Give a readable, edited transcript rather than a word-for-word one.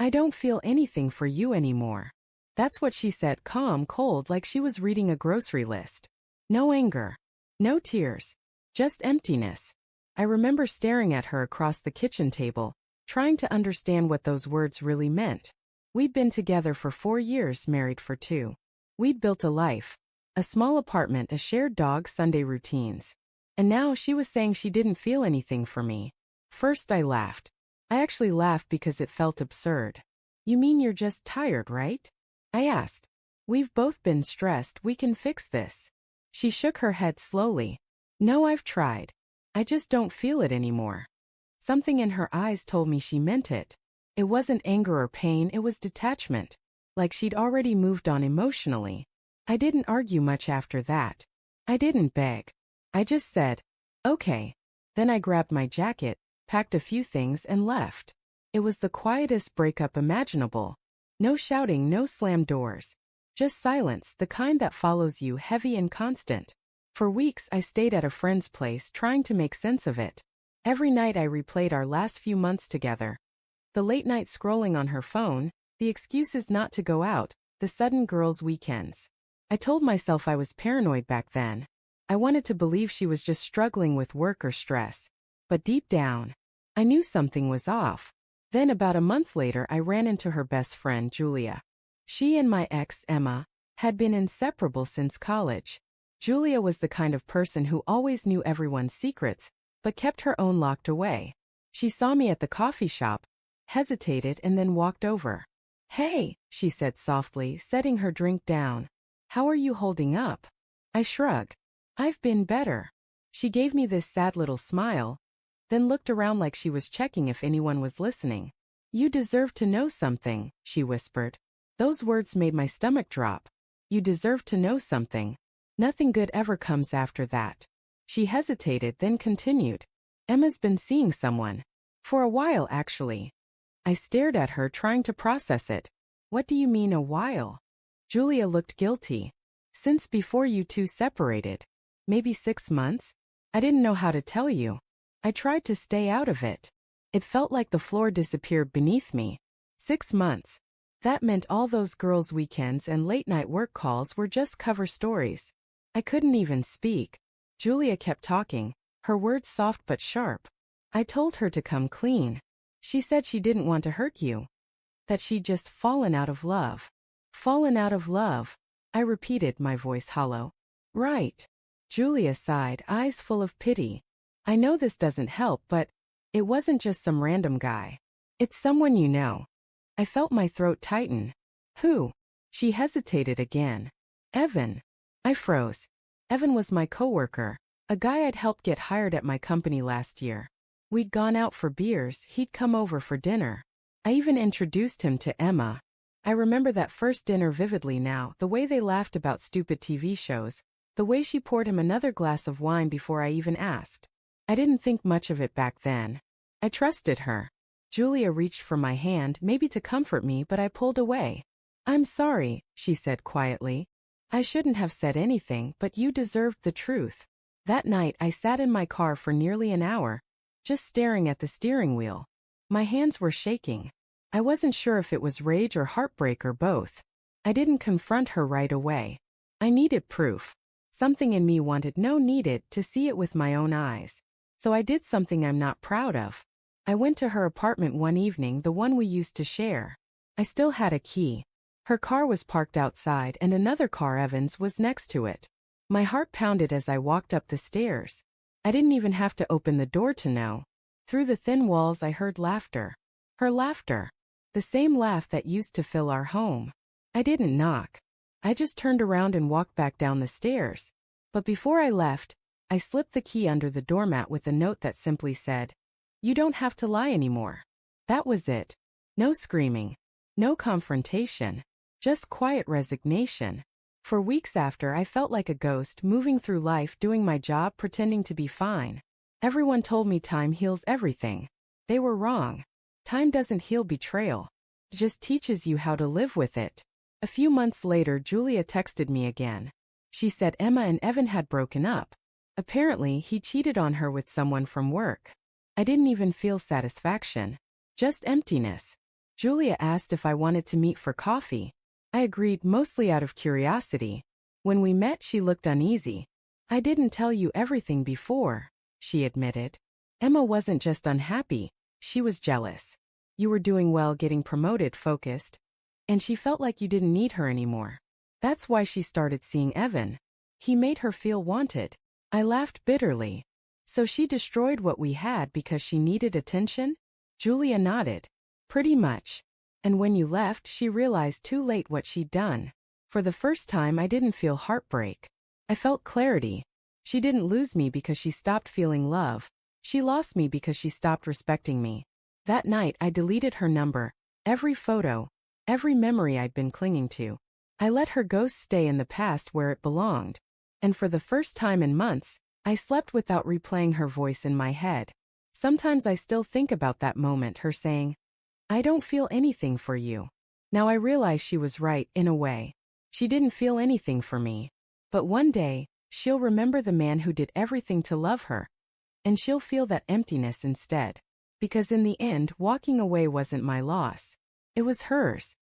I don't feel anything for you anymore. That's what she said, calm, cold, like she was reading a grocery list. No anger. No tears. Just emptiness. I remember staring at her across the kitchen table, trying to understand what those words really meant. We'd been together for 4 years, married for 2. We'd built a life. A small apartment, a shared dog, Sunday routines. And now she was saying she didn't feel anything for me. First I laughed. I actually laughed because it felt absurd. You mean you're just tired, right? I asked. We've both been stressed, we can fix this. She shook her head slowly. No, I've tried. I just don't feel it anymore. Something in her eyes told me she meant it. It wasn't anger or pain, it was detachment. Like she'd already moved on emotionally. I didn't argue much after that. I didn't beg. I just said, okay. Then I grabbed my jacket, packed a few things and left. It was the quietest breakup imaginable. No shouting, no slammed doors. Just silence, the kind that follows you, heavy and constant. For weeks I stayed at a friend's place trying to make sense of it. Every night I replayed our last few months together. The late night scrolling on her phone, the excuses not to go out, the sudden girls' weekends. I told myself I was paranoid back then. I wanted to believe she was just struggling with work or stress. But deep down, I knew something was off. Then about a month later I ran into her best friend, Julia. She and my ex, Emma, had been inseparable since college. Julia was the kind of person who always knew everyone's secrets, but kept her own locked away. She saw me at the coffee shop, hesitated and then walked over. Hey, she said softly, setting her drink down. How are you holding up? I shrugged. I've been better. She gave me this sad little smile, then looked around like she was checking if anyone was listening. You deserve to know something, she whispered. Those words made my stomach drop. You deserve to know something. Nothing good ever comes after that. She hesitated, then continued. Emma's been seeing someone. For a while, actually. I stared at her, trying to process it. What do you mean, a while? Julia looked guilty. Since before you two separated. Maybe 6 months? I didn't know how to tell you. I tried to stay out of it. It felt like the floor disappeared beneath me. 6 months. That meant all those girls' weekends and late-night work calls were just cover stories. I couldn't even speak. Julia kept talking, her words soft but sharp. I told her to come clean. She said she didn't want to hurt you. That she'd just fallen out of love. Fallen out of love. I repeated, my voice hollow. Right. Julia sighed, eyes full of pity. I know this doesn't help, but it wasn't just some random guy. It's someone you know. I felt my throat tighten. Who? She hesitated again. Evan. I froze. Evan was my coworker, a guy I'd helped get hired at my company last year. We'd gone out for beers, he'd come over for dinner. I even introduced him to Emma. I remember that first dinner vividly now, the way they laughed about stupid TV shows, the way she poured him another glass of wine before I even asked. I didn't think much of it back then. I trusted her. Julia reached for my hand, maybe to comfort me, but I pulled away. I'm sorry, she said quietly. I shouldn't have said anything, but you deserved the truth. That night I sat in my car for nearly an hour, just staring at the steering wheel. My hands were shaking. I wasn't sure if it was rage or heartbreak or both. I didn't confront her right away. I needed proof. Something in me needed to see it with my own eyes. So I did something I'm not proud of. I went to her apartment one evening, the one we used to share. I still had a key. Her car was parked outside and another car, Evan's, was next to it. My heart pounded as I walked up the stairs. I didn't even have to open the door to know. Through the thin walls I heard laughter. Her laughter. The same laugh that used to fill our home. I didn't knock. I just turned around and walked back down the stairs. But before I left, I slipped the key under the doormat with a note that simply said, "You don't have to lie anymore." That was it. No screaming. No confrontation. Just quiet resignation. For weeks after, I felt like a ghost, moving through life, doing my job, pretending to be fine. Everyone told me time heals everything. They were wrong. Time doesn't heal betrayal. It just teaches you how to live with it. A few months later, Julia texted me again. She said Emma and Evan had broken up. Apparently, he cheated on her with someone from work. I didn't even feel satisfaction. Just emptiness. Julia asked if I wanted to meet for coffee. I agreed, mostly out of curiosity. When we met, she looked uneasy. I didn't tell you everything before, she admitted. Emma wasn't just unhappy, she was jealous. You were doing well, getting promoted, focused, and she felt like you didn't need her anymore. That's why she started seeing Evan. He made her feel wanted. I laughed bitterly. So she destroyed what we had because she needed attention? Julia nodded. Pretty much. And when you left, she realized too late what she'd done. For the first time, I didn't feel heartbreak. I felt clarity. She didn't lose me because she stopped feeling love. She lost me because she stopped respecting me. That night, I deleted her number, every photo, every memory I'd been clinging to. I let her ghost stay in the past where it belonged. And for the first time in months, I slept without replaying her voice in my head. Sometimes I still think about that moment, her saying, "I don't feel anything for you." Now I realize she was right, in a way. She didn't feel anything for me. But one day, she'll remember the man who did everything to love her. And she'll feel that emptiness instead. Because in the end, walking away wasn't my loss. It was hers.